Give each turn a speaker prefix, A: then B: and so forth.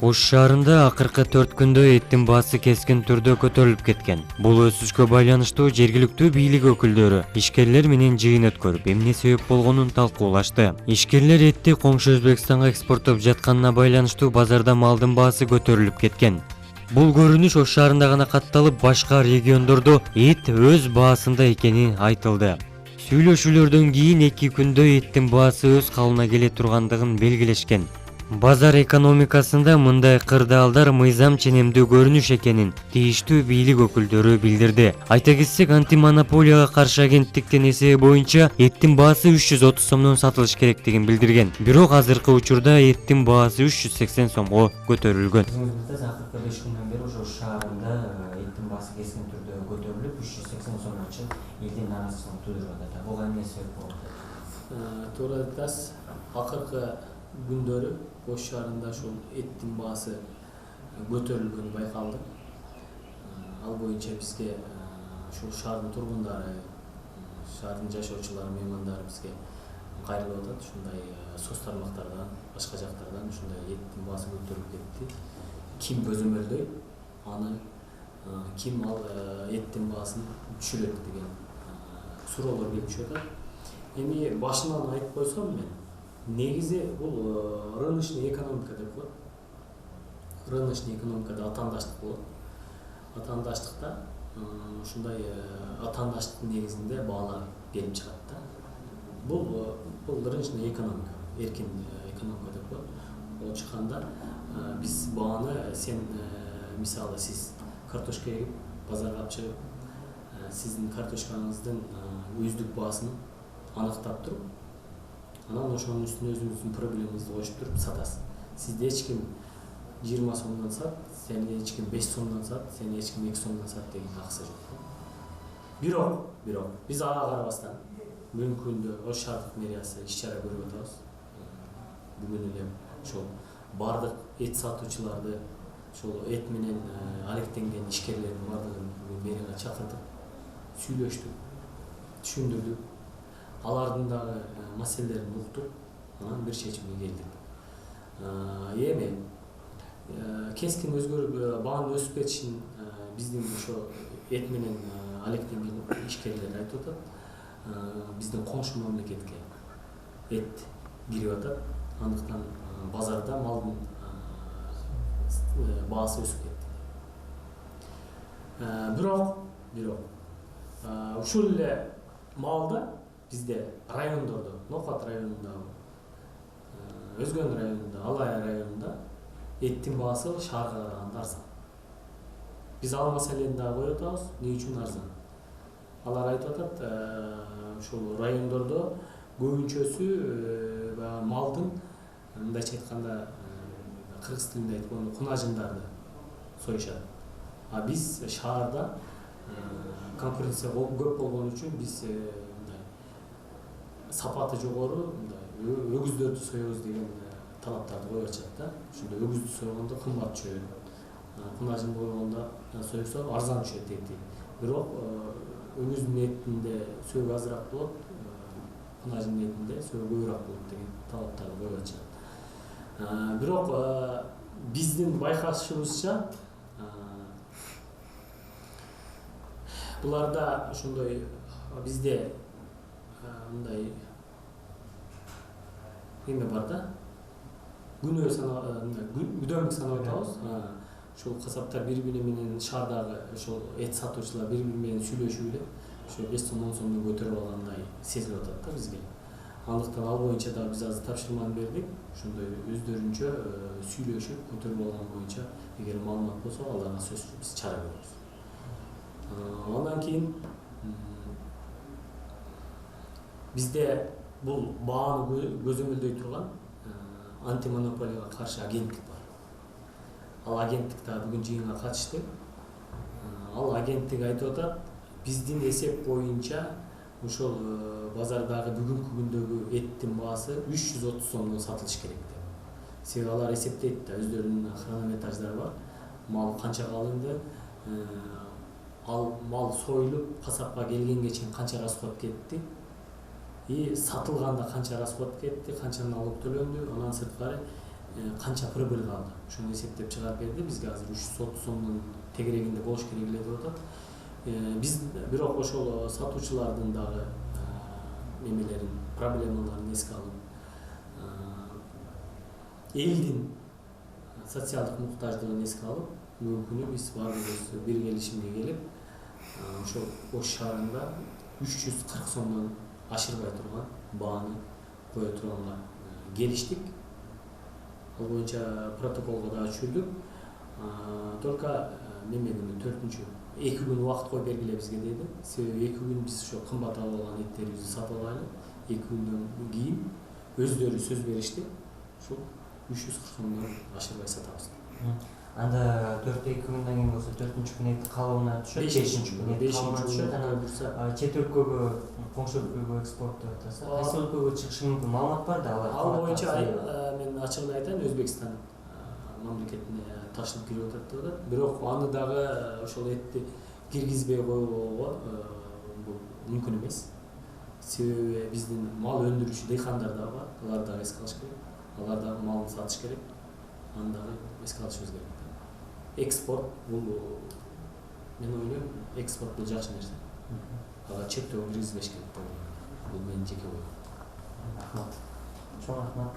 A: Ош шаарында акыркы 4 күндө эттин баасы кескин түрдө көтөрүлүп кеткен. Бул өсүшкө байланыштуу жергиликтүү бийлик өкүлдөрү ишкерлер менен жыйын өткөрүп, эмне себеп болгонун талкуулашты. Ишкерлер этти коңшу Өзбекстанга экспорттоп жатканына байланыштуу базарда малдын баасы көтөрүлүп кеткен. Бул көрүнүш Ош шаарында гана катталып, башка региондордо эт өз баасында экени айтылды. Сүйлөшүүлөрдөн кийин 2 күндө эттин баасы өз калыбына келе тургандыгын белгилешкен. Базар экономикасында мындай кырдаалдар мыйзам ченемдүү көрүнүш экенин тийиштүү бийлик өкүлдөрү билдирди. Айта кетсек, антимонополияга каршы агенттиктин эсеби боюнча эттин баасы 330 сомдон сатылыш керектигин билдирген. Бирок азыркы учурда эттин баасы 380 сомго көтөрүлгөн.
B: Акыркы 5 күндөн бери ошо шаарында эттин баасы кескин түрдө көтөрүлүп, 380 сомдон чыгып, элдин нааразычылыгын тудуруп атат. Буга эмне себеп болот?
C: Туура айтасыз. Акыркы күндөрү Ош шаарында ушул эттин баасы көтөрүлгөнү байкалды. Ал боюнча бизге ушул шаардын тургундары, шаардын жашоочулары, меймандары бизге кайрылып атат. Ушундай соц тармактардан, башка жактардан ушундай эттин баасы көтөрүлүп кетти. Ким көзөмөлдөйт аны, ким ал эттин баасын түшүрөт деген суроолор келип түшүп атат. Эми башынан айтып койсом мен, негизи бул рыночный экономика деп коет. Рыночный экономикада атаандаштык болот. Атаандаштыкта ушундай атаандаштыктын негизинде баалар келип чыгат да. Бул рыночный экономика, эркин экономика деп коет. Ол чыкканда биз бааны мисалы сиз картошка эгип базарга алып чыгып, сиздин картошкаңыздын өздүк баасын аныктап туруп, анан ошонун үстүнө өзүңүздүн проблемаңызды коюп туруп сатасыз. Сизде эч ким 20 сомдон сат, сени эч ким 5 сомдон сат, сени эч ким 2 сомдон сат деген акысы жок. Бирок биз ага карабастан бүгүнкү күндө Ош шаардык мэриясы иш-чара көрүп атабыз. Бүгүн эле ошол бардык эт сатуучуларды, ошол эт менен алектенген ишкерлердин бардыгын мэрияга чакырдык, сүйлөштүк, түшүндүрдүк. Алардын дагы маселелерин уктуп, анан бир чечимге келдик. Эми кескин баанын өсүп кетишин биздин ошо эт менен алектенген ишкерлер айтып атат. Биздин коңшу мамлекетке эт кирип атат. Андыктан базарда малдын баасы өсүп кетти. Бирок ушул эле малда бизде райондордо, Ноқат районунда, Өзгөн районунда, Алай районунда эттин баасы шаарга караганда арзан. Биз ал маселени дагы коюп атабыз. Эмне үчүн арзан? Алар айтып атат, ушул райондордо көбүнчөсү малдын, мындайча айтканда, кыргыз тилинде айтканда кунажындарды союшат. А биз шаарда конкуренция көп болгон үчүн биз сапаты жогору өгүздөрдү соебуз деген талаптарды коюп атышат да. Ошондо өгүздү сойгондо кымбат түшөт. Кунажын койгондо сойсо арзан түшөт эти. Бирок өгүздүн этинде сөөгү азыраак болот, кунажын этинде сөөгү көбүрөөк болот деген талаптарды коюп атышат. Бирок биздин байкашыбызча буларда ошондой бизде мындай эме бар да, күдөмүк санап атабыз. Ушул касаптар бири-бири менен шаардагы ошол эт сатуучулар бири-бири менен сүйлөшүп эле ошо 5 сом 10 сомдон көтөрүп алгандай сезилип атат да бизге. Андыктан ал боюнча да биз азыр тапшырманы бердик. Ошондой өздөрүнчө сүйлөшүп көтөрүп алган боюнча эгер маалымат болсо аларга сөзсүз биз чара көрөбүз. Андан кийин бизде бул бааны көзөмөлдөй турган антимонополияга каршы агенттик бар. Ал агенттик да бүгүн жыйынга катышты. Ал агенттик айтып атат, биздин эсеп боюнча ошол базардагы бүгүнкү күндөгү эттин баасы 330 сомдон сатылыш керек деп. Себеби алар эсептейт да, өздөрүнүн хронометраждары бар. Мал канчага алынды, ал мал союлуп касапка келгенге чейин канча расход кетти, сатылганда канча расход кетти, канча налог төлөндү, анан сырткары канча прибыль калды. Ошону эсептеп чыгарып берди. Бизге азыр 330 сомдун тегерегинде болуш керек эле деп атат. Биз бирок ошол сатуучулардын дагы немелерин, проблемаларын эске алып, элдин социалдык муктаждыгын эске алып, бүгүнкү күнү биз баарыбыз бир келишимге келип, ошол Ош шаарында 340 сомдон ашырбай турган бааны кое турганга келиштик. Ал боюнча протоколго дагы түшүрдүк. Только неме күнү 4-2 күн убакыт коюп бергиле бизге деди. Себеби 2 күн биз ошо кымбат алып алган эттерибизди сатып алайлы. 2 күндөн кийин өздөрү сөз беришти. Ушул 340 сомдон ашырбай сатабыз.
B: Анда 4-2 күндөн кийин болсо 4-күн эт калыбына түшөт, 5-күн эт калыбына түшөт. Анан чет өлкөгө, коңшу өлкөгө экспорт деп атасыз. Кайсы өлкөгө чыгышы мүмкүн? Маалымат бар да алар.
C: Ал боюнча мен ачыгын айтайын, Өзбекстан мамлекетине ташынып кирип атат деп атат. Бирок аны дагы ошол этти киргизбей койгого бул мүмкүн эмес. Себеби биздин мал өндүрүүчү дыйкандар дагы бар. Алар дагы эске алыш керек. Алар дагы малын сатыш керек. Аны дагы эске алышыбыз керек. Экспорт бул, мен ойлойм, экспорт бул жакшы нерсе. Ага чектөө киргизбеш керек деп ойлойм. Бул менин жеке оюм.
B: Рахмат. Чоң рахмат.